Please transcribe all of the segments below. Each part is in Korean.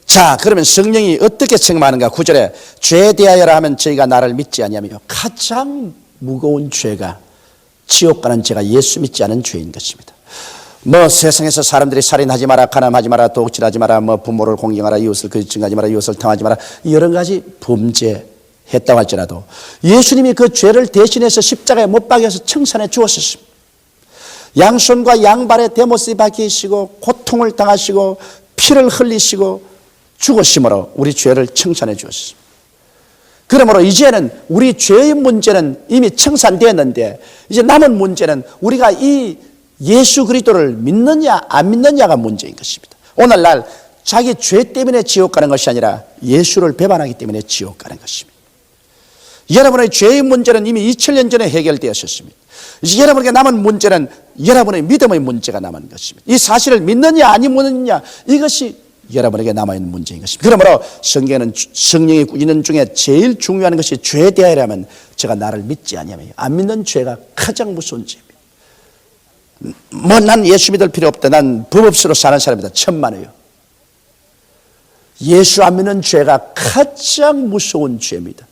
자, 그러면 성령이 어떻게 책망하는가? 9절에 죄에 대하여라 하면 저희가 나를 믿지 아니하며, 가장 무거운 죄가, 지옥 가는 죄가 예수 믿지 않은 죄인 것입니다. 뭐 세상에서 사람들이 살인하지 마라, 간음하지 마라, 도둑질하지 마라, 뭐 부모를 공경하라, 이웃을 거짓증하지 마라, 이웃을 탐하지 마라, 여러 가지 범죄했다고 할지라도 예수님이 그 죄를 대신해서 십자가에 못 박여서 청산해 주었습니다. 양손과 양발에 대못이 박히시고 고통을 당하시고 피를 흘리시고 죽으심으로 우리 죄를 청산해 주었습니다. 그러므로 이제는 우리 죄의 문제는 이미 청산되었는데, 이제 남은 문제는 우리가 이 예수 그리스도를 믿느냐 안 믿느냐가 문제인 것입니다. 오늘날 자기 죄 때문에 지옥 가는 것이 아니라 예수를 배반하기 때문에 지옥 가는 것입니다. 여러분의 죄의 문제는 이미 2000년 전에 해결되었습니다. 이제 여러분에게 남은 문제는 여러분의 믿음의 문제가 남은 것입니다. 이 사실을 믿느냐 아니 믿느냐, 이것이 여러분에게 남아있는 문제인 것입니다. 그러므로 성경에는 성령이 있는 중에 제일 중요한 것이 죄에 대하여라면 제가 나를 믿지 아니하며, 안 믿는 죄가 가장 무서운 죄입니다. 뭐 난 예수 믿을 필요 없다, 난 법 없이로 사는 사람이다, 천만에요. 예수 안 믿는 죄가 가장 무서운 죄입니다.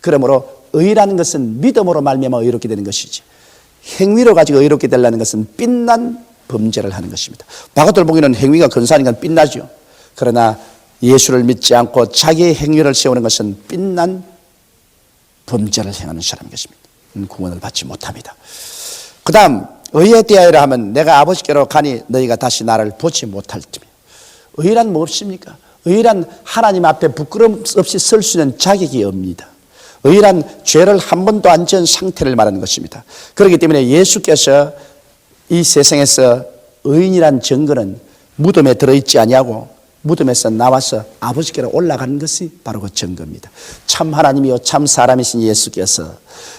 그러므로 의라는 것은 믿음으로 말미암아 의롭게 되는 것이지, 행위로 가지고 의롭게 되려는 것은 빛난 범죄를 하는 것입니다. 바가들보기는 행위가 근사하니까 빛나죠. 그러나 예수를 믿지 않고 자기의 행위를 세우는 것은 빛난 범죄를 행하는 사람인 것입니다. 구원을 받지 못합니다. 그 다음 의에 대하여라 하면 내가 아버지께로 가니 너희가 다시 나를 보지 못할 테며. 의란 무엇입니까? 의란 하나님 앞에 부끄럼 없이 설 수 있는 자격이 없습니다. 의란 죄를 한 번도 안 지은 상태를 말하는 것입니다. 그렇기 때문에 예수께서 이 세상에서 의인이란 증거는 무덤에 들어있지 아니하고 무덤에서 나와서 아버지께로 올라가는 것이 바로 그 증거입니다. 참 하나님이요 참 사람이신 예수께서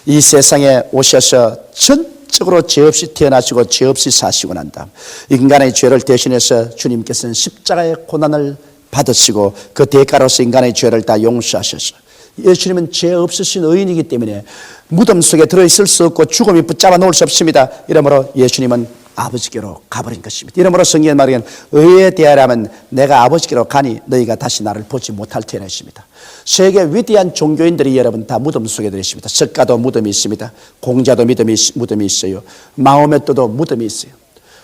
이 세상에 오셔서 전적으로 죄 없이 태어나시고 죄 없이 사시고 난 다음 인간의 죄를 대신해서 주님께서는 십자가의 고난을 받으시고 그 대가로서 인간의 죄를 다 용서하셔서, 예수님은 죄 없으신 의인이기 때문에 무덤 속에 들어있을 수 없고 죽음이 붙잡아 놓을 수 없습니다. 이러므로 예수님은 아버지께로 가버린 것입니다. 이러므로 성경에 말하기는 의에 대하여라면 내가 아버지께로 가니 너희가 다시 나를 보지 못할 테라 했습니다. 세계 위대한 종교인들이 여러분 다 무덤 속에 들어있습니다. 석가도 무덤이 있습니다. 공자도 무덤이 있어요. 마호메트도 무덤이 있어요.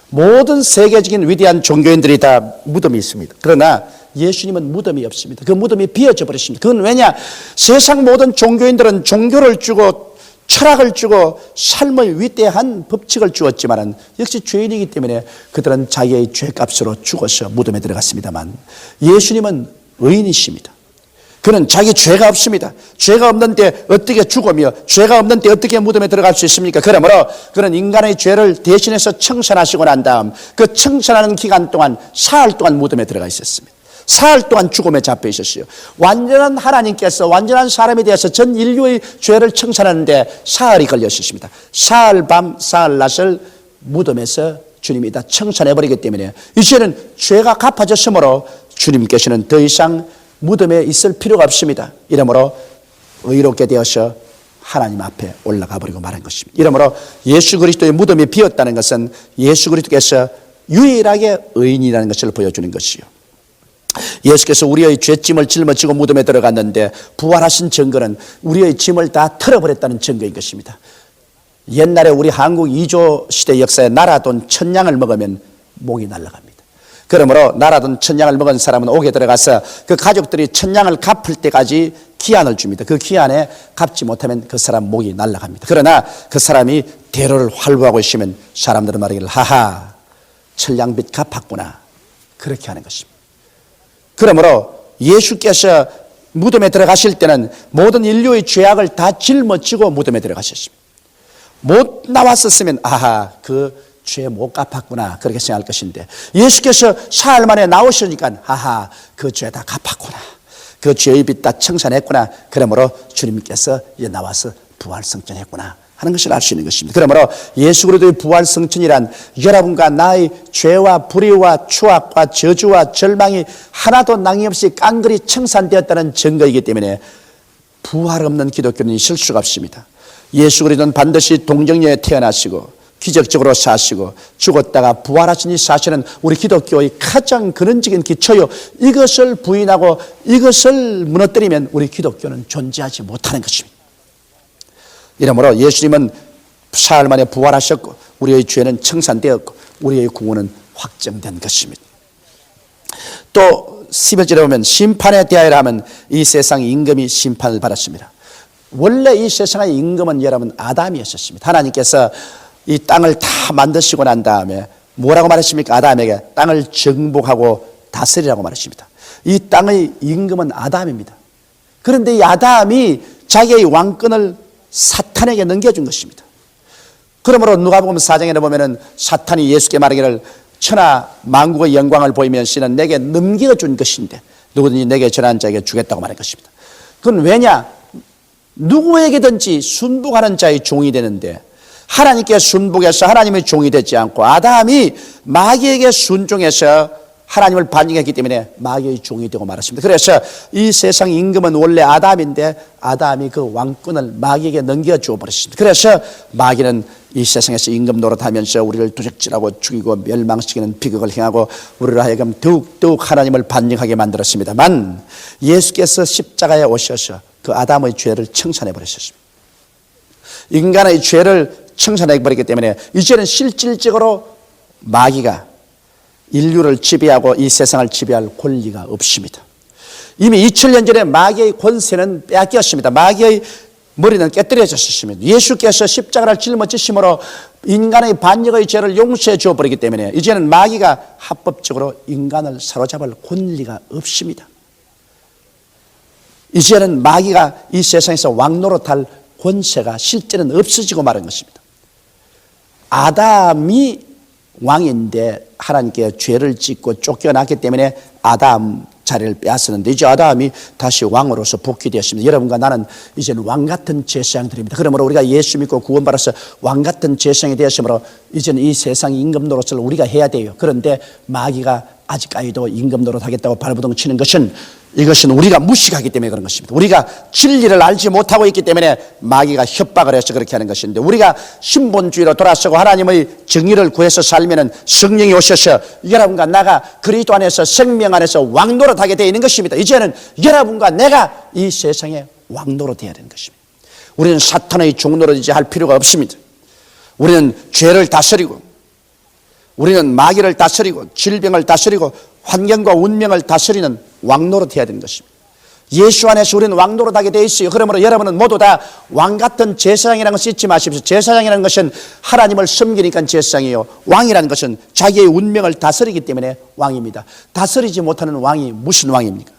모든 세계적인 위대한 종교인들이 다 무덤이 있습니다. 그러나 예수님은 무덤이 없습니다. 그 무덤이 비어져 버렸습니다. 그건 왜냐? 세상 모든 종교인들은 종교를 주고 철학을 주고 삶의 위대한 법칙을 주었지만 역시 죄인이기 때문에 그들은 자기의 죄값으로 죽어서 무덤에 들어갔습니다만, 예수님은 의인이십니다. 그는 자기 죄가 없습니다. 죄가 없는데 어떻게 죽으며 죄가 없는데 어떻게 무덤에 들어갈 수 있습니까? 그러므로 그는 인간의 죄를 대신해서 청산하시고 난 다음 그 청산하는 기간 동안 사흘 동안 무덤에 들어가 있었습니다. 사흘 동안 죽음에 잡혀 있었어요. 완전한 하나님께서 완전한 사람이 되어서 전 인류의 죄를 청산하는데 사흘이 걸렸습니다. 사흘 밤 사흘 낮을 무덤에서 주님이 다 청산해버리기 때문에 이제는 죄가 갚아졌으므로 주님께서는 더 이상 무덤에 있을 필요가 없습니다. 이러므로 의롭게 되어서 하나님 앞에 올라가 버리고 말한 것입니다. 이러므로 예수 그리스도의 무덤이 비었다는 것은 예수 그리스도께서 유일하게 의인이라는 것을 보여주는 것이요, 예수께서 우리의 죄짐을 짊어지고 무덤에 들어갔는데 부활하신 증거는 우리의 짐을 다 털어버렸다는 증거인 것입니다. 옛날에 우리 한국 2조 시대 역사에 나라돈 1000양을 먹으면 목이 날아갑니다. 그러므로 나라돈 1000양을 먹은 사람은 옥에 들어가서 그 가족들이 1000양을 갚을 때까지 기한을 줍니다. 그 기한에 갚지 못하면 그 사람 목이 날아갑니다. 그러나 그 사람이 대로를 활보하고 있으면 사람들은 말하기를 하하 1000양빚 갚았구나, 그렇게 하는 것입니다. 그러므로 예수께서 무덤에 들어가실 때는 모든 인류의 죄악을 다 짊어지고 무덤에 들어가셨습니다. 못 나왔었으면 아하 그 죄 못 갚았구나 그렇게 생각할 것인데, 예수께서 사흘 만에 나오시니까 아하 그 죄 다 갚았구나, 그 죄의 빚 다 청산했구나, 그러므로 주님께서 이제 나와서 부활승천했구나 하는 것을 알 수 있는 것입니다. 그러므로 예수 그리스도의 부활승천이란 여러분과 나의 죄와 불의와 추악과 저주와 절망이 하나도 낭임없이 깡그리 청산되었다는 증거이기 때문에 부활 없는 기독교는 있을 수가 없습니다. 예수 그리스도는 반드시 동정녀에 태어나시고 기적적으로 사시고 죽었다가 부활하신 이 사실은 우리 기독교의 가장 근원적인 기초요. 이것을 부인하고 이것을 무너뜨리면 우리 기독교는 존재하지 못하는 것입니다. 이러므로 예수님은 사흘 만에 부활하셨고 우리의 죄는 청산되었고 우리의 구원은 확정된 것입니다. 또 11절에 보면 심판에 대하여 하면 이 세상 임금이 심판을 받았습니다. 원래 이 세상의 임금은 여러분 아담이었습니다. 하나님께서 이 땅을 다 만드시고 난 다음에 뭐라고 말했습니까? 아담에게 땅을 정복하고 다스리라고 말했습니다. 이 땅의 임금은 아담입니다. 그런데 이 아담이 자기의 왕권을 사탄에게 넘겨준 것입니다. 그러므로 누가복음 4장에 보면은 사탄이 예수께 말하기를 천하 만국의 영광을 보이면서는 내게 넘겨준 것인데 누구든지 내게 전하는 자에게 주겠다고 말한 것입니다. 그건 왜냐? 누구에게든지 순복하는 자의 종이 되는데 하나님께 순복해서 하나님의 종이 되지 않고 아담이 마귀에게 순종해서 하나님을 반증했기 때문에 마귀의 종이 되고 말았습니다. 그래서 이 세상 임금은 원래 아담인데 아담이 그 왕권을 마귀에게 넘겨주어 버렸습니다. 그래서 마귀는 이 세상에서 임금 노릇하면서 우리를 도적질하고 죽이고 멸망시키는 비극을 행하고 우리를 하여금 더욱 하나님을 반증하게 만들었습니다만 예수께서 십자가에 오셔서 그 아담의 죄를 청산해 버리셨습니다. 인간의 죄를 청산해 버렸기 때문에 이제는 실질적으로 마귀가 인류를 지배하고 이 세상을 지배할 권리가 없습니다. 이미 2000년 전에 마귀의 권세는 빼앗겼습니다. 마귀의 머리는 깨뜨려졌습니다. 예수께서 십자가를 짊어지심으로 인간의 반역의 죄를 용서해 주어버리기 때문에 이제는 마귀가 합법적으로 인간을 사로잡을 권리가 없습니다. 이제는 마귀가 이 세상에서 왕노릇할 권세가 실제는 없어지고 말은 것입니다. 아담이 왕인데 하나님께 죄를 짓고 쫓겨났기 때문에 아담 자리를 빼앗았는데 이제 아담이 다시 왕으로서 복귀되었습니다. 여러분과 나는 이제는 왕같은 제사장들입니다. 그러므로 우리가 예수 믿고 구원받아서 왕같은 제사장이 되었으므로 이제는 이 세상 임금 노릇을 우리가 해야 돼요. 그런데 마귀가 아직까지도 임금 노릇하겠다고 발버둥 치는 것은 이것은 우리가 무식하기 때문에 그런 것입니다. 우리가 진리를 알지 못하고 있기 때문에 마귀가 협박을 해서 그렇게 하는 것인데 우리가 신본주의로 돌아서고 하나님의 정의를 구해서 살면은 성령이 오셔서 여러분과 나가 그리스도 안에서 생명 안에서 왕노릇하게 되어 있는 것입니다. 이제는 여러분과 내가 이 세상에 왕노릇해야 되는 것입니다. 우리는 사탄의 종노릇이지 할 필요가 없습니다. 우리는 죄를 다스리고 우리는 마귀를 다스리고 질병을 다스리고 환경과 운명을 다스리는 왕노릇 해야 되는 것입니다. 예수 안에서 우리는 왕노릇하게 되어 있어요. 그러므로 여러분은 모두 다 왕같은 제사장이라는 것을 잊지 마십시오. 제사장이라는 것은 하나님을 섬기니까 제사장이에요. 왕이라는 것은 자기의 운명을 다스리기 때문에 왕입니다. 다스리지 못하는 왕이 무슨 왕입니까?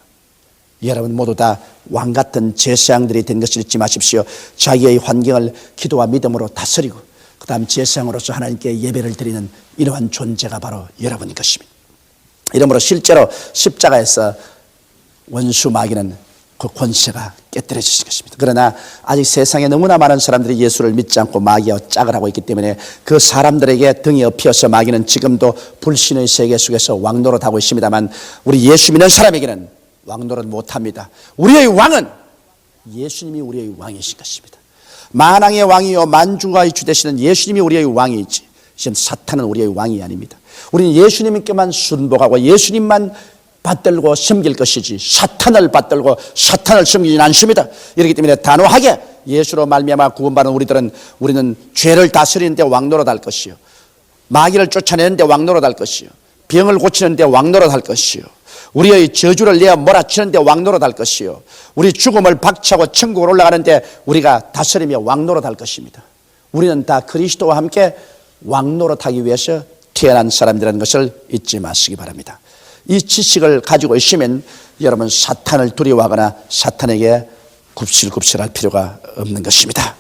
여러분 모두 다 왕같은 제사장들이 된 것을 잊지 마십시오. 자기의 환경을 기도와 믿음으로 다스리고 그 다음 제사장으로서 하나님께 예배를 드리는 이러한 존재가 바로 여러분인 것입니다. 이러므로 실제로 십자가에서 원수 마귀는 그 권세가 깨뜨려지신 것입니다. 그러나 아직 세상에 너무나 많은 사람들이 예수를 믿지 않고 마귀와 짝을 하고 있기 때문에 그 사람들에게 등이 업혀서 마귀는 지금도 불신의 세계 속에서 왕노릇하고 있습니다만 우리 예수 믿는 사람에게는 왕노릇 못합니다. 우리의 왕은 예수님이 우리의 왕이신 것입니다. 만왕의 왕이요 만주의 주 되시는 예수님이 우리의 왕이지 이젠 사탄은 우리의 왕이 아닙니다. 우리는 예수님께만 순복하고 예수님만 받들고 섬길 것이지 사탄을 받들고 사탄을 섬기진 않습니다. 이렇기 때문에 단호하게 예수로 말미암아 구원받은 우리는 죄를 다스리는데 왕노릇할 것이요 마귀를 쫓아내는데 왕노릇할 것이요 병을 고치는데 왕노릇할 것이요 우리의 저주를 내어 몰아치는데 왕노릇할 것이요 우리 죽음을 박차고 천국으로 올라가는데 우리가 다스리며 왕노릇할 것입니다. 우리는 다 그리스도와 함께 왕노릇하기 위해서 태어난 사람들이라는 것을 잊지 마시기 바랍니다. 이 지식을 가지고 있으면 여러분 사탄을 두려워하거나 사탄에게 굽실굽실할 필요가 없는 것입니다.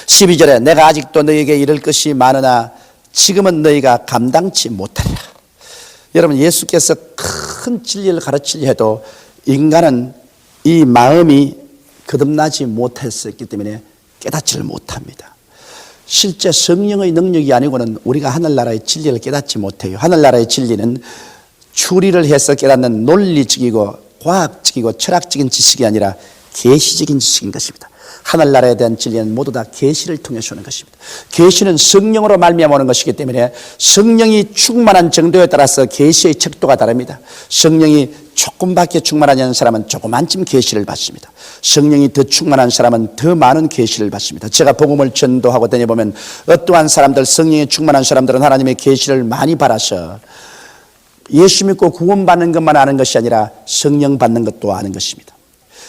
12절에 내가 아직도 너희에게 이를 것이 많으나 지금은 너희가 감당치 못하리라. 여러분 예수께서 큰 진리를 가르치려 해도 인간은 이 마음이 거듭나지 못했었기 때문에 깨닫지를 못합니다. 실제 성령의 능력이 아니고는 우리가 하늘나라의 진리를 깨닫지 못해요. 하늘나라의 진리는 추리를 해서 깨닫는 논리적이고 과학적이고 철학적인 지식이 아니라 계시적인 지식인 것입니다. 하늘나라에 대한 진리는 모두 다 계시를 통해서 오는 것입니다. 계시는 성령으로 말미암아 오는 것이기 때문에 성령이 충만한 정도에 따라서 계시의 척도가 다릅니다. 성령이 조금밖에 충만하지 않은 사람은 조그만쯤 계시를 받습니다. 성령이 더 충만한 사람은 더 많은 계시를 받습니다. 제가 복음을 전도하고 다녀보면 어떠한 사람들, 성령이 충만한 사람들은 하나님의 계시를 많이 받아서 예수 믿고 구원받는 것만 아는 것이 아니라 성령 받는 것도 아는 것입니다.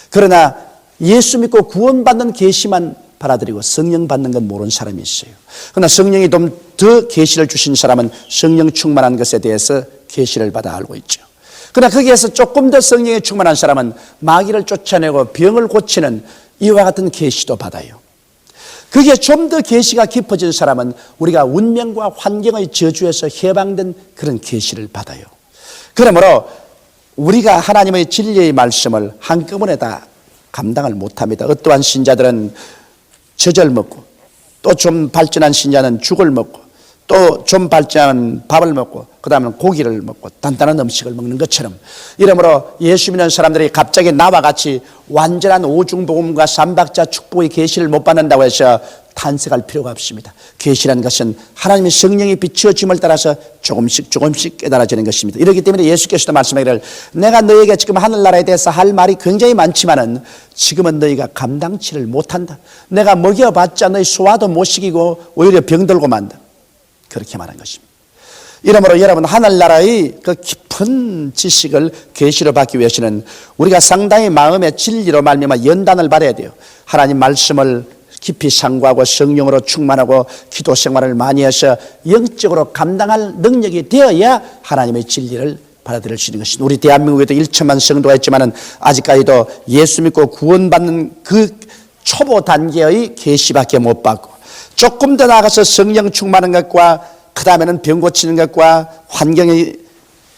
그러나 예수 믿고 구원받는 계시만 받아들이고 성령 받는 건 모르는 사람이 있어요. 그러나 성령이 좀 더 계시를 주신 사람은 성령 충만한 것에 대해서 계시를 받아 알고 있죠. 그러나 거기에서 조금 더 성령에 충만한 사람은 마귀를 쫓아내고 병을 고치는 이와 같은 계시도 받아요. 그게 좀 더 계시가 깊어진 사람은 우리가 운명과 환경의 저주에서 해방된 그런 계시를 받아요. 그러므로 우리가 하나님의 진리의 말씀을 한꺼번에 다 감당을 못합니다. 어떠한 신자들은 젖을 먹고, 또 좀 발전한 신자는 죽을 먹고, 또 좀 발전한 밥을 먹고, 그 다음에 고기를 먹고 단단한 음식을 먹는 것처럼, 이러므로 예수 믿는 사람들이 갑자기 나와 같이 완전한 오중복음과 삼박자 축복의 계시를 못 받는다고 해서 탄식할 필요가 없습니다. 계시라는 것은 하나님의 성령이 비추어짐을 따라서 조금씩 깨달아지는 것입니다. 이렇기 때문에 예수께서도 말씀하기를 내가 너에게 지금 하늘나라에 대해서 할 말이 굉장히 많지만은 지금은 너희가 감당치를 못한다. 내가 먹여봤자 너희 소화도 못 시키고 오히려 병들고 만다. 그렇게 말한 것입니다. 이러므로 여러분, 하늘나라의 그 깊은 지식을 계시로 받기 위해서는 우리가 상당히 마음의 진리로 말미암아 연단을 받아야 돼요. 하나님 말씀을 깊이 상고하고 성령으로 충만하고 기도 생활을 많이 해서 영적으로 감당할 능력이 되어야 하나님의 진리를 받아들일 수 있는 것입니다. 우리 대한민국에도 1천만 성도가 있지만은 아직까지도 예수 믿고 구원받는 그 초보 단계의 계시밖에 못 받고, 조금 더 나아가서 성령 충만한 것과 그 다음에는 병 고치는 것과 환경의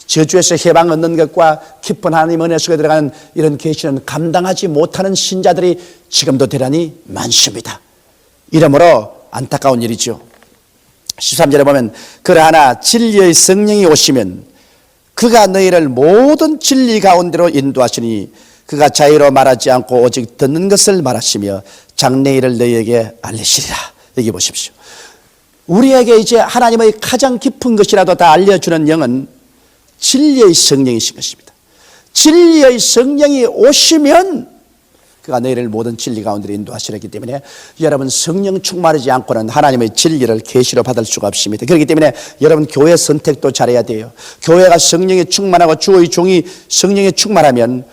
저주에서 해방 얻는 것과 깊은 하나님 은혜 속에 들어가는 이런 계시는 감당하지 못하는 신자들이 지금도 대단히 많습니다. 이러므로 안타까운 일이죠. 13절에 보면 그러하나 진리의 성령이 오시면 그가 너희를 모든 진리 가운데로 인도하시니 그가 자유로 말하지 않고 오직 듣는 것을 말하시며 장래일을 너희에게 알리시리라. 여기 보십시오. 우리에게 이제 하나님의 가장 깊은 것이라도 다 알려주는 영은 진리의 성령이신 것입니다. 진리의 성령이 오시면 그가 너희를 모든 진리 가운데로 인도하시기 때문에 여러분, 성령 충만하지 않고는 하나님의 진리를 계시로 받을 수가 없습니다. 그렇기 때문에 여러분, 교회 선택도 잘해야 돼요. 교회가 성령에 충만하고 주의 종이 성령에 충만하면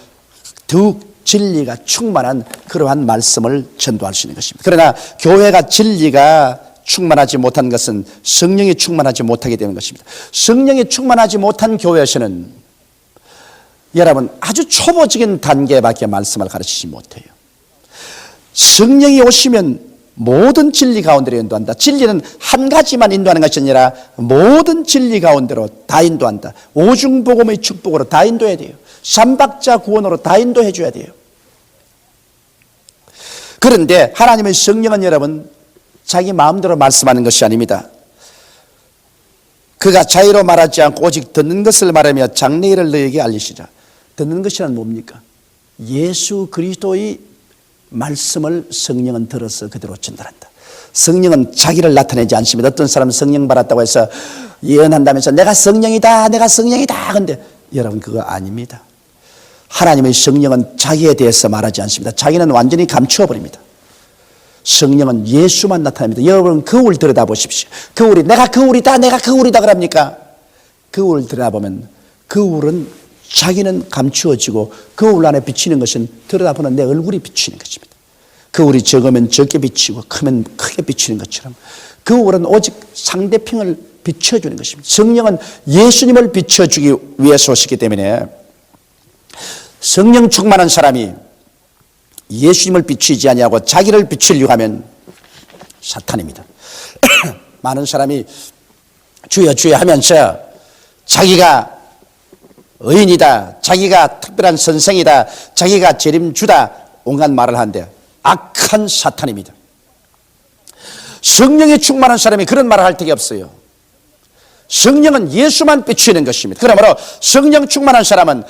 더욱 진리가 충만한 그러한 말씀을 전도할 수 있는 것입니다. 그러나 교회가 진리가 충만하지 못한 것은 성령이 충만하지 못하게 되는 것입니다. 성령이 충만하지 못한 교회에서는 여러분, 아주 초보적인 단계밖에 말씀을 가르치지 못해요. 성령이 오시면 모든 진리 가운데로 인도한다. 진리는 한 가지만 인도하는 것이 아니라 모든 진리 가운데로 다 인도한다. 오중복음의 축복으로 다 인도해야 돼요. 삼박자 구원으로 다 인도해 줘야 돼요. 그런데 하나님의 성령은 여러분, 자기 마음대로 말씀하는 것이 아닙니다. 그가 자유로 말하지 않고 오직 듣는 것을 말하며 장래일을 너에게 알리시라. 듣는 것이란 뭡니까? 예수 그리스도의 말씀을 성령은 들어서 그대로 전달한다. 성령은 자기를 나타내지 않습니다. 어떤 사람은 성령 받았다고 해서 예언한다면서 내가 성령이다, 내가 성령이다. 그런데 여러분, 그거 아닙니다. 하나님의 성령은 자기에 대해서 말하지 않습니다. 자기는 완전히 감추어버립니다. 성령은 예수만 나타납니다. 여러분, 거울 들여다보십시오. 거울이 내가 거울이다, 내가 거울이다 그럽니까? 거울 들여다보면 거울은 자기는 감추어지고 거울 안에 비치는 것은 들여다보는 내 얼굴이 비치는 것입니다. 거울이 적으면 적게 비치고 크면 크게 비치는 것처럼 거울은 오직 상대편을 비춰주는 것입니다. 성령은 예수님을 비춰주기 위해서 오시기 때문에 성령 충만한 사람이 예수님을 비추지 아니하고 자기를 비추려고 하면 사탄입니다. 많은 사람이 주여 주여 하면서 자기가 의인이다, 자기가 특별한 선생이다, 자기가 재림주다, 온갖 말을 하는데 악한 사탄입니다. 성령이 충만한 사람이 그런 말을 할 적이 없어요. 성령은 예수만 비추는 것입니다. 그러므로 성령 충만한 사람은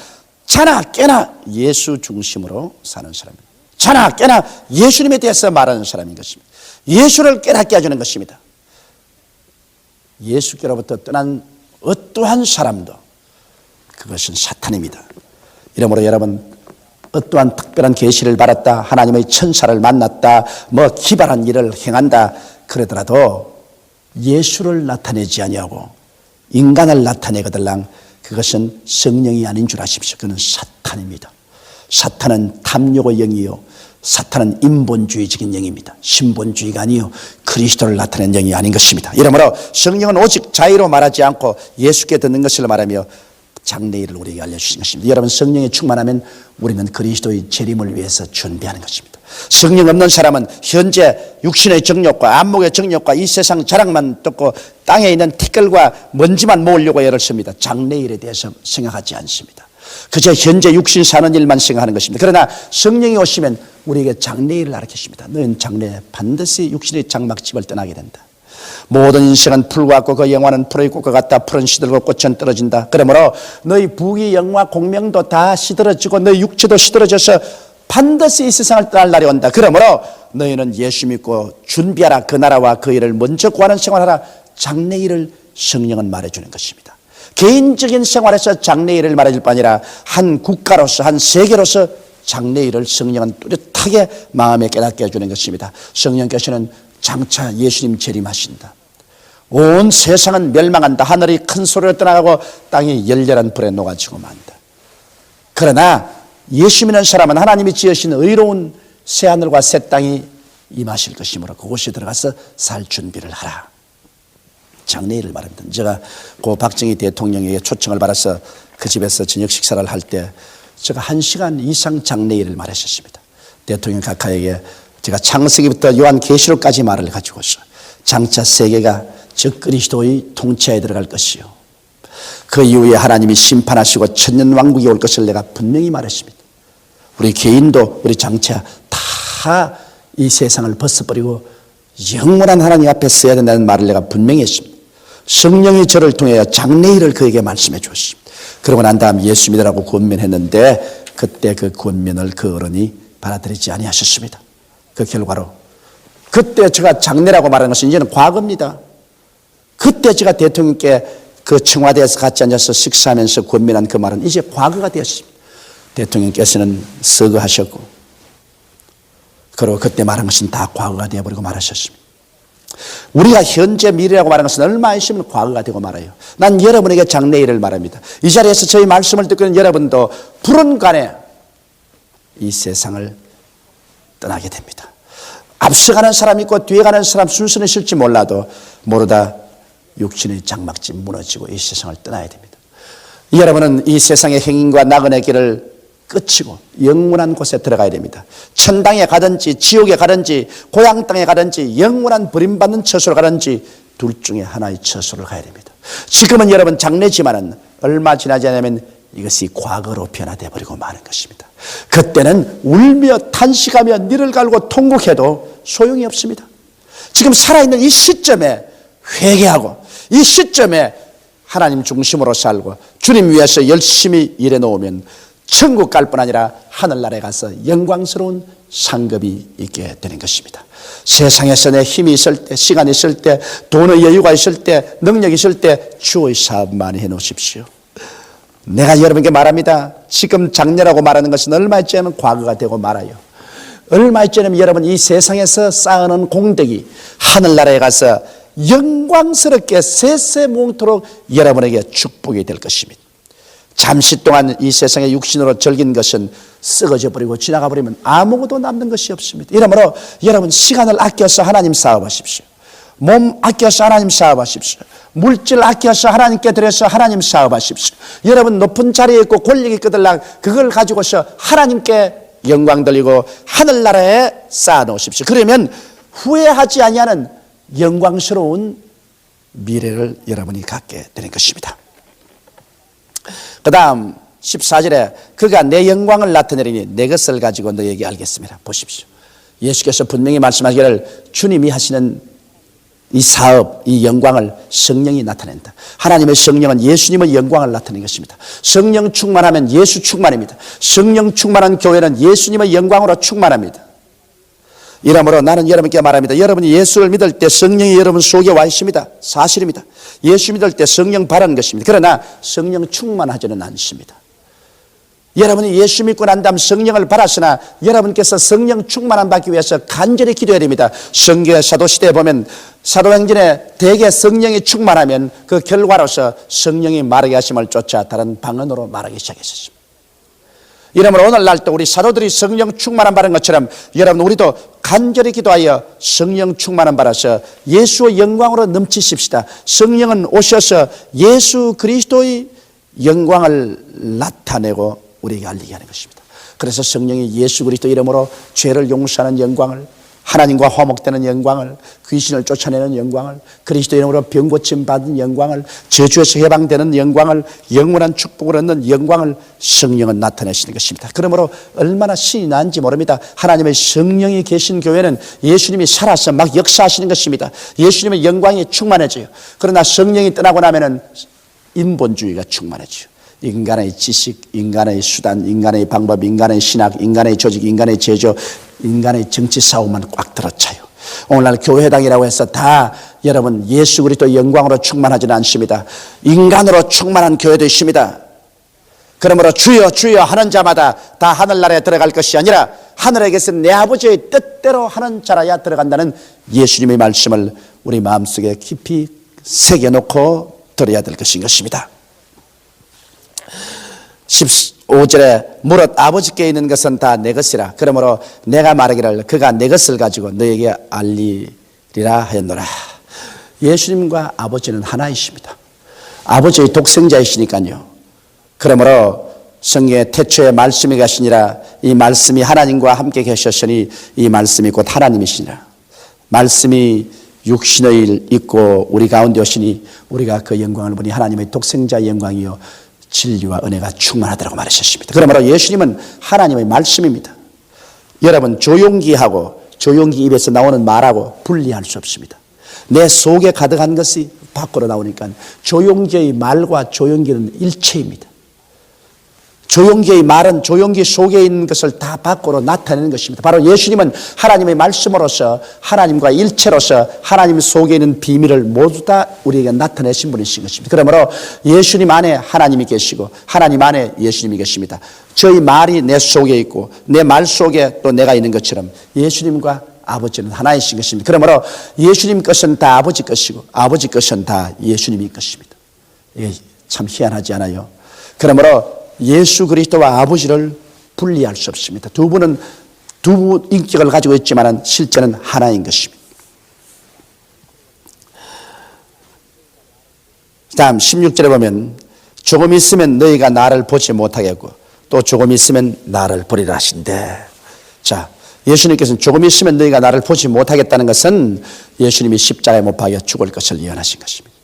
자나 깨나 예수 중심으로 사는 사람입니다. 자나 깨나 예수님에 대해서 말하는 사람인 것입니다. 예수를 깨닫게 해주는 것입니다. 예수께로부터 떠난 어떠한 사람도 그것은 사탄입니다. 이러므로 여러분, 어떠한 특별한 계시를 받았다, 하나님의 천사를 만났다, 뭐 기발한 일을 행한다 그러더라도 예수를 나타내지 아니하고 인간을 나타내거들랑 그것은 성령이 아닌 줄 아십시오. 그는 사탄입니다. 사탄은 탐욕의 영이요, 사탄은 인본주의적인 영입니다. 신본주의가 아니요 그리스도를 나타낸 영이 아닌 것입니다. 이러므로 성령은 오직 자의로 말하지 않고 예수께 듣는 것을 말하며 장래일을 우리에게 알려주신 것입니다. 여러분, 성령이 충만하면 우리는 그리스도의 재림을 위해서 준비하는 것입니다. 성령 없는 사람은 현재 육신의 정욕과 안목의 정욕과 이 세상 자랑만 듣고 땅에 있는 티끌과 먼지만 모으려고 애를 씁니다. 장래일에 대해서 생각하지 않습니다. 그저 현재 육신 사는 일만 생각하는 것입니다. 그러나 성령이 오시면 우리에게 장래일을 알려주십니다. 너희는 장래에 반드시 육신의 장막집을 떠나게 된다. 모든 인생은 풀과 같고 그 영화는 풀의 꽃과 같다. 풀은 시들고 꽃은 떨어진다. 그러므로 너희 부귀 영화 공명도 다 시들어지고 너희 육체도 시들어져서 반드시 이 세상을 떠날 날이 온다. 그러므로 너희는 예수 믿고 준비하라. 그 나라와 그 일을 먼저 구하는 생활하라. 장래일을 성령은 말해주는 것입니다. 개인적인 생활에서 장래일을 말해줄 뿐 아니라 한 국가로서 한 세계로서 장래일을 성령은 뚜렷하게 마음에 깨닫게 해주는 것입니다. 성령께서는 장차 예수님 재림하신다. 온 세상은 멸망한다. 하늘이 큰 소리로 떠나가고 땅이 열렬한 불에 녹아지고 만다. 그러나 예수 믿는 사람은 하나님이 지으신 의로운 새하늘과 새 땅이 임하실 것이므로 그곳에 들어가서 살 준비를 하라. 장래일을 말합니다. 제가 고 박정희 대통령에게 초청을 받아서 그 집에서 저녁 식사를 할 때 제가 1시간 이상 장래일을 말했었습니다. 대통령 각하에게 제가 창세기부터 요한계시록까지 말을 가지고서 장차 세계가 즉 그리스도의 통치하에 들어갈 것이요, 그 이후에 하나님이 심판하시고 천년왕국이 올 것을 내가 분명히 말했습니다. 우리 개인도 우리 장차 다 이 세상을 벗어버리고 영원한 하나님 앞에 서야 된다는 말을 내가 분명히 했습니다. 성령이 저를 통해 장래일을 그에게 말씀해 주었습니다. 그러고 난 다음 예수 믿으라고 권면했는데 그때 그 권면을 그 어른이 받아들이지 아니하셨습니다. 그 결과로 그때 제가 장래라고 말하는 것은 이제는 과거입니다. 그때 제가 대통령께 그 청와대에서 같이 앉아서 식사하면서 권면한 그 말은 이제 과거가 되었습니다. 대통령께서는 서거하셨고 그리고 그때 말한 것은 다 과거가 되어버리고 말하셨습니다. 우리가 현재 미래라고 말하는 것은 얼마 있으면 과거가 되고 말아요. 난 여러분에게 장래일을 말합니다. 이 자리에서 저희 말씀을 듣고 있는 여러분도 불언간에 이 세상을 떠나게 됩니다. 앞서가는 사람 있고 뒤에 가는 사람 순서는 있을지 몰라도 모르다 육신의 장막집 무너지고 이 세상을 떠나야 됩니다. 여러분은 이 세상의 행인과 나그네 길을 끝이고 영원한 곳에 들어가야 됩니다. 천당에 가든지 지옥에 가든지 고향 땅에 가든지 영원한 버림받는 처소로 가든지 둘 중에 하나의 처소를 가야 됩니다. 지금은 여러분 장래지만은 얼마 지나지 않으면 이것이 과거로 변화되어 버리고 마는 것입니다. 그때는 울며 탄식하며 니를 갈고 통곡해도 소용이 없습니다. 지금 살아있는 이 시점에 회개하고 이 시점에 하나님 중심으로 살고 주님 위해서 열심히 일해 놓으면 천국 갈 뿐 아니라 하늘나라에 가서 영광스러운 상급이 있게 되는 것입니다. 세상에서 내 힘이 있을 때, 시간이 있을 때, 돈의 여유가 있을 때, 능력이 있을 때 주의 사업 많이 해놓으십시오. 내가 여러분께 말합니다. 지금 장래라고 말하는 것은 얼마 있지 않으면 과거가 되고 말아요. 얼마 있지 않으면 여러분 이 세상에서 쌓아놓은 공덕이 하늘나라에 가서 영광스럽게 세세몽토록 여러분에게 축복이 될 것입니다. 잠시 동안 이 세상의 육신으로 즐긴 것은 썩어져 버리고 지나가 버리면 아무것도 남는 것이 없습니다. 이러므로 여러분 시간을 아껴서 하나님 사업하십시오. 몸 아껴서 하나님 사업하십시오. 물질 아껴서 하나님께 드려서 하나님 사업하십시오. 여러분 높은 자리에 있고 권력이 있거들랑 그걸 가지고서 하나님께 영광 돌리고 하늘나라에 쌓아놓으십시오. 그러면 후회하지 아니하는 영광스러운 미래를 여러분이 갖게 되는 것입니다. 그 다음 14절에 그가 내 영광을 나타내리니 내 것을 가지고 너에게 알겠습니다. 보십시오. 예수께서 분명히 말씀하기를 주님이 하시는 이 사업, 이 영광을 성령이 나타낸다. 하나님의 성령은 예수님의 영광을 나타내는 것입니다. 성령 충만하면 예수 충만입니다. 성령 충만한 교회는 예수님의 영광으로 충만합니다. 이러므로 나는 여러분께 말합니다. 여러분이 예수를 믿을 때 성령이 여러분 속에 와 있습니다. 사실입니다. 예수 믿을 때 성령 바라는 것입니다. 그러나 성령 충만하지는 않습니다. 여러분이 예수 믿고 난 다음 성령을 받았으나 여러분께서 성령 충만함 받기 위해서 간절히 기도해야 됩니다. 성경의 사도시대에 보면 사도행전에 대개 성령이 충만하면 그 결과로서 성령이 말하게 하심을 쫓아 다른 방언으로 말하기 시작했습니다. 이러므로 오늘날도 우리 사도들이 성령 충만함 받은 것처럼 여러분 우리도 간절히 기도하여 성령 충만함 받아서 예수의 영광으로 넘치십시다. 성령은 오셔서 예수 그리스도의 영광을 나타내고 우리에게 알리게 하는 것입니다. 그래서 성령이 예수 그리스도 이름으로 죄를 용서하는 영광을, 하나님과 화목되는 영광을, 귀신을 쫓아내는 영광을, 그리스도 이름으로 병 고침 받은 영광을, 저주에서 해방되는 영광을, 영원한 축복을 얻는 영광을 성령은 나타내시는 것입니다. 그러므로 얼마나 신이 난지 모릅니다. 하나님의 성령이 계신 교회는 예수님이 살아서 막 역사하시는 것입니다. 예수님의 영광이 충만해져요. 그러나 성령이 떠나고 나면은 인본주의가 충만해져요. 인간의 지식, 인간의 수단, 인간의 방법, 인간의 신학, 인간의 조직, 인간의 제조, 인간의 정치 싸움만 꽉 들어차요. 오늘날 교회당이라고 해서 다 여러분 예수 그리스도 영광으로 충만하지는 않습니다. 인간으로 충만한 교회도 있습니다. 그러므로 주여 주여 하는 자마다 다 하늘나라에 들어갈 것이 아니라 하늘에 계신 내 아버지의 뜻대로 하는 자라야 들어간다는 예수님의 말씀을 우리 마음속에 깊이 새겨놓고 들어야 될 것인 것입니다. 15절에 무릇 아버지께 있는 것은 다 내 것이라. 그러므로 내가 말하기를 그가 내 것을 가지고 너에게 알리리라 하였노라. 예수님과 아버지는 하나이십니다. 아버지의 독생자이시니까요. 그러므로 성경에 태초에 말씀이 가시니라. 이 말씀이 하나님과 함께 계셨으니 이 말씀이 곧 하나님이시니라. 말씀이 육신의 있고 우리 가운데 오시니 우리가 그 영광을 보니 하나님의 독생자의 영광이요 진리와 은혜가 충만하다고 말하셨습니다. 그러므로 예수님은 하나님의 말씀입니다. 여러분 조용기하고 조용기 입에서 나오는 말하고 분리할 수 없습니다. 내 속에 가득한 것이 밖으로 나오니까 조용기의 말과 조용기는 일체입니다. 조용기의 말은 조용기 속에 있는 것을 다 밖으로 나타내는 것입니다. 바로 예수님은 하나님의 말씀으로서 하나님과 일체로서 하나님 속에 있는 비밀을 모두 다 우리에게 나타내신 분이신 것입니다. 그러므로 예수님 안에 하나님이 계시고 하나님 안에 예수님이 계십니다. 저희 말이 내 속에 있고 내 말 속에 또 내가 있는 것처럼 예수님과 아버지는 하나이신 것입니다. 그러므로 예수님 것은 다 아버지 것이고 아버지 것은 다 예수님의 것입니다. 이게 참 희한하지 않아요? 그러므로 예수 그리스도와 아버지를 분리할 수 없습니다. 두 분은 두 인격을 가지고 있지만 실제는 하나인 것입니다. 다음 16절에 보면 조금 있으면 너희가 나를 보지 못하겠고 또 조금 있으면 나를 보리라 하신대. 자, 예수님께서는 조금 있으면 너희가 나를 보지 못하겠다는 것은 예수님이 십자가에 못 박혀 죽을 것을 예언하신 것입니다.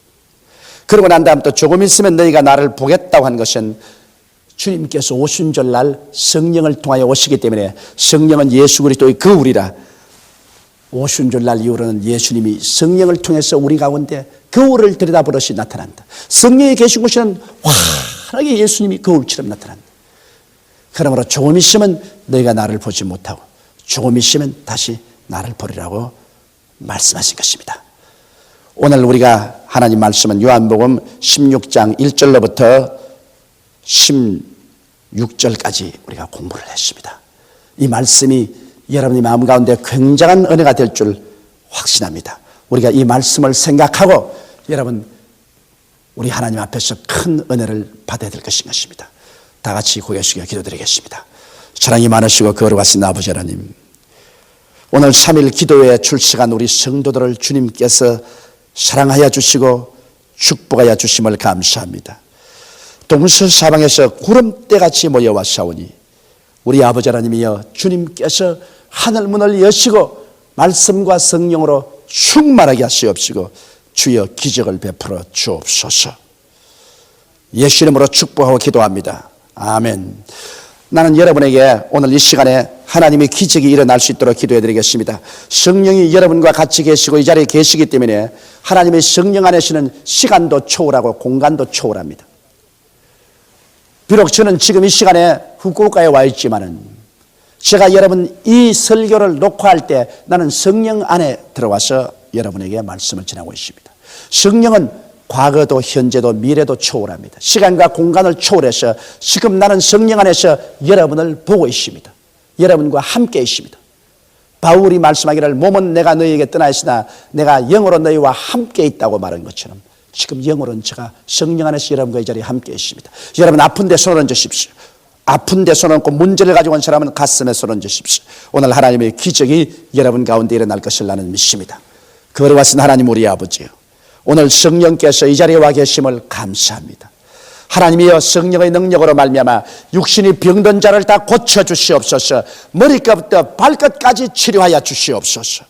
그러고 난 다음 또 조금 있으면 너희가 나를 보겠다고 한 것은 주님께서 오순절날 성령을 통하여 오시기 때문에 성령은 예수 그리스도의 그 우리라. 오순절날 이후로는 예수님이 성령을 통해서 우리 가운데 거울을 들여다보듯이 나타난다. 성령이 계신 곳에는 환하게 예수님이 거울처럼 나타난다. 그러므로 조금 있으면 너희가 나를 보지 못하고 조금 있으면 다시 나를 보리라고 말씀하신 것입니다. 오늘 우리가 하나님 말씀은 요한복음 16장 1절로부터 16절까지 우리가 공부를 했습니다. 이 말씀이 여러분의 마음 가운데 굉장한 은혜가 될 줄 확신합니다. 우리가 이 말씀을 생각하고 여러분 우리 하나님 앞에서 큰 은혜를 받아야 될 것입니다. 다 같이 고개 숙여 기도드리겠습니다. 사랑이 많으시고 거룩하신 아버지 하나님, 오늘 3일 기도회에 출석한 우리 성도들을 주님께서 사랑하여 주시고 축복하여 주심을 감사합니다. 동서사방에서 구름대같이 모여와 싸우니 우리 아버지 하나님이여 주님께서 하늘문을 여시고 말씀과 성령으로 충만하게 하시옵시고 주여 기적을 베풀어 주옵소서. 예수 이름으로 축복하고 기도합니다. 아멘. 나는 여러분에게 오늘 이 시간에 하나님의 기적이 일어날 수 있도록 기도해 드리겠습니다. 성령이 여러분과 같이 계시고 이 자리에 계시기 때문에 하나님의 성령 안에서는 시간도 초월하고 공간도 초월합니다. 비록 저는 지금 이 시간에 후쿠오카에 와 있지만은 제가 여러분 이 설교를 녹화할 때 나는 성령 안에 들어와서 여러분에게 말씀을 전하고 있습니다. 성령은 과거도 현재도 미래도 초월합니다. 시간과 공간을 초월해서 지금 나는 성령 안에서 여러분을 보고 있습니다. 여러분과 함께 있습니다. 바울이 말씀하기를 몸은 내가 너희에게 떠나 있으나 내가 영으로 너희와 함께 있다고 말한 것처럼 지금 영으로는 제가 성령 안에서 여러분과 이 자리에 함께 있습니다. 여러분 아픈 데 손을 얹으십시오. 아픈 데 손을 얹고 문제를 가지고 온 사람은 가슴에 손을 얹으십시오. 오늘 하나님의 기적이 여러분 가운데 일어날 것을 나는 믿습니다. 거룩하신 하나님 우리 아버지요, 오늘 성령께서 이 자리에 와 계심을 감사합니다. 하나님이여 성령의 능력으로 말미암아 육신이 병든 자를 다 고쳐주시옵소서. 머리끝부터 발끝까지 치료하여 주시옵소서.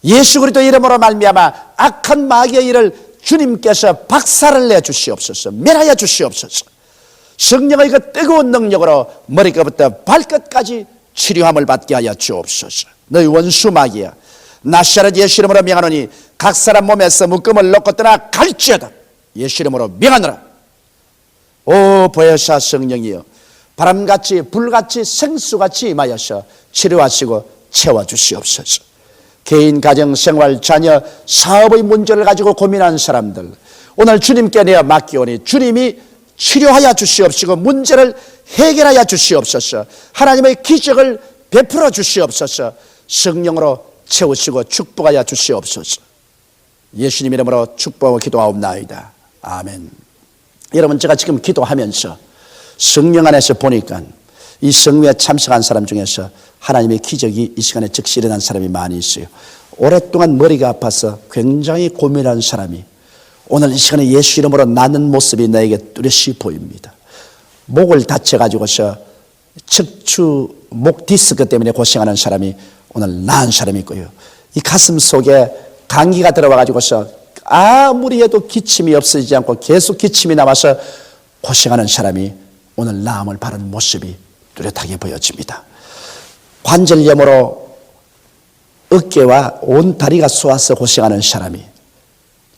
예수 그리스도 이름으로 말미암아 악한 마귀의 일을 주님께서 박살을 내주시옵소서. 멸하여 주시옵소서. 성령의 그 뜨거운 능력으로 머리끝부터 발끝까지 치료함을 받게 하여 주옵소서. 너희 원수 마귀야, 나사렛 예수 이름으로 명하노니 각 사람 몸에서 묶음을 놓고 떠나 갈지어다. 예수 이름으로 명하노라. 오 보혜사 성령이여, 바람같이 불같이 생수같이 임하여서 치료하시고 채워주시옵소서. 개인, 가정, 생활, 자녀, 사업의 문제를 가지고 고민하는 사람들 오늘 주님께 내어 맡기오니 주님이 치료하여 주시옵시고 문제를 해결하여 주시옵소서. 하나님의 기적을 베풀어 주시옵소서. 성령으로 채우시고 축복하여 주시옵소서. 예수님 이름으로 축복하고 기도하옵나이다. 아멘. 여러분 제가 지금 기도하면서 성령 안에서 보니까 이 성회에 참석한 사람 중에서 하나님의 기적이 이 시간에 즉시 일어난 사람이 많이 있어요. 오랫동안 머리가 아파서 굉장히 고민하는 사람이 오늘 이 시간에 예수 이름으로 낫는 모습이 나에게 뚜렷이 보입니다. 목을 다쳐가지고서 척추 목 디스크 때문에 고생하는 사람이 오늘 나은 사람이 있고요. 이 가슴 속에 감기가 들어와가지고서 아무리 해도 기침이 없어지지 않고 계속 기침이 나와서 고생하는 사람이 오늘 나음을 바른 모습이 뚜렷하게 보여집니다. 관절염으로 어깨와 온 다리가 쏘아서 고생하는 사람이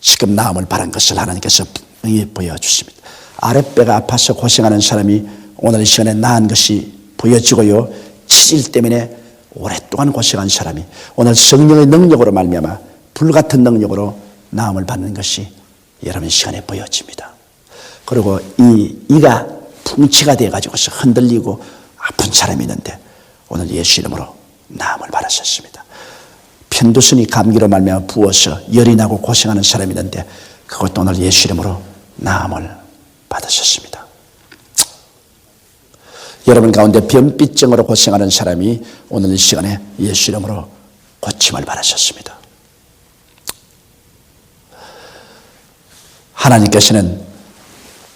지금 나음을 바른 것을 하나님께서 분명히 보여주십니다. 아랫배가 아파서 고생하는 사람이 오늘 이 시간에 나은 것이 보여지고요. 치질 때문에 오랫동안 고생한 사람이 오늘 성령의 능력으로 말미암아 불같은 능력으로 나음을 받는 것이 여러분 시간에 보여집니다. 그리고 이가 풍치가 되어가지고서 흔들리고 아픈 사람이 있는데 오늘 예수 이름으로 나음을 받으셨습니다. 편두순이 감기로 말미암아 부어서 열이 나고 고생하는 사람이 있는데 그것도 오늘 예수 이름으로 나음을 받으셨습니다. 여러분 가운데 변비증으로 고생하는 사람이 오늘 이 시간에 예수 이름으로 고침을 받으셨습니다. 하나님께서는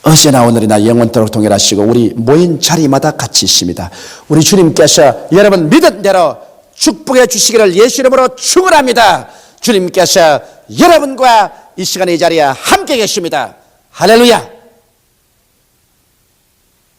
어제나 오늘이나 영원토록 동일하시고 우리 모인 자리마다 같이 있습니다. 우리 주님께서 여러분 믿은 대로 축복해 주시기를 예수 이름으로 축원합니다. 주님께서 여러분과 이 시간에 이 자리에 함께 계십니다. 할렐루야.